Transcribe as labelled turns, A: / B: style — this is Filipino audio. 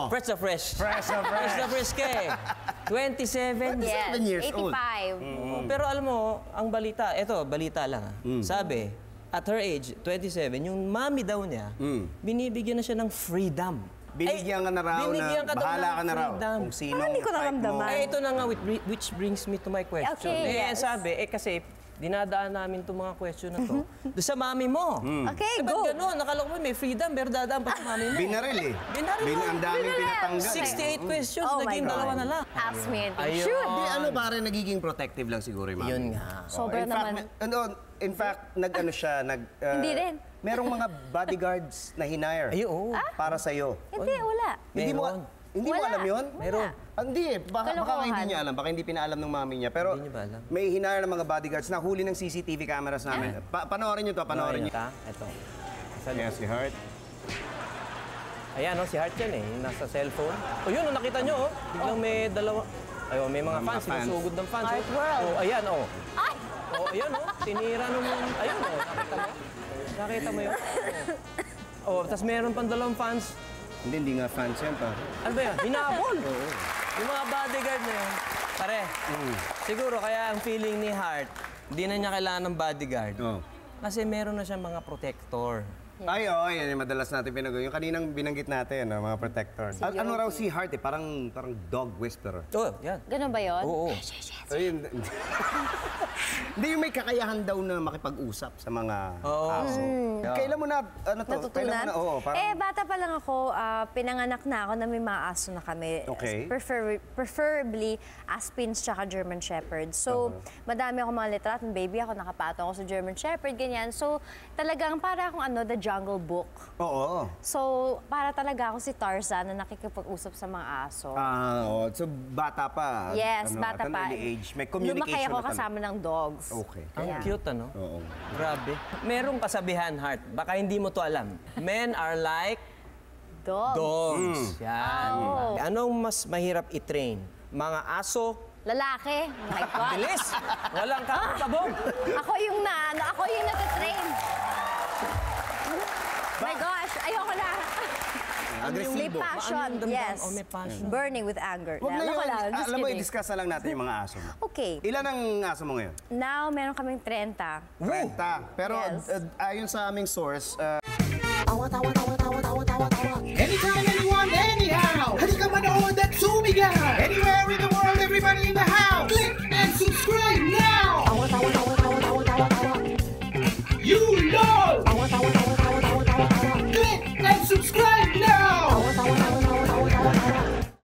A: Fresh na fresh.
B: Fresh na fresh.
A: Fresh na fresh ka eh. 27.
C: 27
B: years old.
C: 85.
A: Pero alam mo, ang balita, eto, balita lang ha. Sabi, at her age, 27, yung mami daw niya, binibigyan na siya ng freedom.
B: Binigyan ka na raw
A: Binigyan ka
B: na
A: daw
B: bahala
A: ng
B: ka na raw
A: freedom.
B: kung sino
C: Parang hindi ko naramdaman.
A: Eh, ito na nga, which brings me to my question.
C: Okay, yes.
A: Sabi, kasi dinadaan namin itong mga question na to doon sa mami mo.
C: Okay,
A: Ba't
C: go.
A: gano'n? Nakala ko may freedom, pero dadaan pa sa mami mo.
B: Binaril eh.
A: Binaril mo.
B: Ang daming pinatanggal.
A: 68 questions,
C: Oh my
A: naging
C: God.
A: dalawa na lang.
C: Ask me anything.
A: Ayun.
C: Shoot.
B: Hindi, ano pare, nagiging protective lang siguro yung mami.
A: Yun nga.
C: Sobra naman.
B: In fact, nag-ano siya,
C: Hindi rin.
B: merong mga bodyguards na hinire
A: Ay, oo.
B: para sa'yo.
C: Hindi, wala.
B: Hindi mo,
A: Meron.
B: hindi mo
C: Wala.
B: alam yun?
A: Meron.
B: Hindi eh, baka
C: Kalokohan.
B: hindi niya alam, baka hindi pinaalam ng mami niya. Pero
A: Hindi niya ba alam?
B: may hinire ng mga bodyguards na huli ng CCTV cameras namin. Panoorin niyo to, panoorin niyo.
A: Ito.
B: Yes, si Heart.
A: Ayan, si Hart yan eh, yung nasa cellphone. O yun, nakita nyo, biglang may dalawa. Ayun, may mga fans, sinusugod ng fans.
C: Heart World.
A: Oh, ayan, oh.
C: Ay!
A: Oh, ayan, oh. Tinira nung... Ayun, oh. Nakita mo? Nakita mo yun? Oh, tapos meron pang dalawang fans.
B: Hindi nga fans yan pa.
A: Ano ba yan? Hinabol. Yung mga bodyguard na yun. Pare, siguro kaya ang feeling ni Hart, hindi na niya kailangan ng bodyguard.
B: Oh.
A: Kasi meron na siyang mga protector.
B: Ay, oo, yan yung madalas natin pinag- yung kaninang binanggit natin, mga protector. Ano raw si Heart eh, parang dog whisperer.
A: Oh, yan.
C: Ganun ba yun?
A: Oo.
B: Ayun. Hindi yung may kakayahan daw na makipag-usap sa mga aso. Kailan mo na, ano to?
C: Natutunan?
B: Kailan mo na, oo, parang...
C: Bata pa lang ako, pinanganak na ako na may mga aso na kami.
B: Okay.
C: Preferably, Aspins tsaka German Shepherd. So, madami ako mga litrato. Baby ako, nakapatong ako sa German Shepherd, ganyan. So, talagang para akong The Jungle Book.
B: Oo.
C: So, para talaga ako si Tarzan na nakikipag-usap sa mga aso.
B: Oo. So, bata pa.
C: Yes, bata
B: at an
C: pa.
B: early age. May communication
C: Lumaki ako
B: na talaga.
C: kasama ng dogs.
B: Okay.
A: Ang
C: Yeah.
A: cute, ano?
B: Oo.
A: Grabe. Merong kasabihan, Hart. Baka hindi mo to alam. Men are like
C: Dogs.
A: dogs. Yan.
C: Oh.
A: Anong mas mahirap i-train? Mga aso?
C: Lalaki. Oh my God.
A: Bilis! Walang kabog.
C: Ako yung natatrain. My gosh, ayoko na. May
B: Agresibo.
C: passion,
A: Ano yung damdam?
C: yes.
A: Oh, may passion.
C: Burning with anger.
B: Huwag na
C: Ako
B: yun.
C: lang, just
B: Alam mo,
C: kidding.
B: i-discuss na lang natin yung mga aso mo.
C: Okay.
B: Ilan ang aso mo ngayon?
C: Now, meron kaming 30.
B: 30. Pero
C: Yes.
B: ayon sa aming source,
D: I want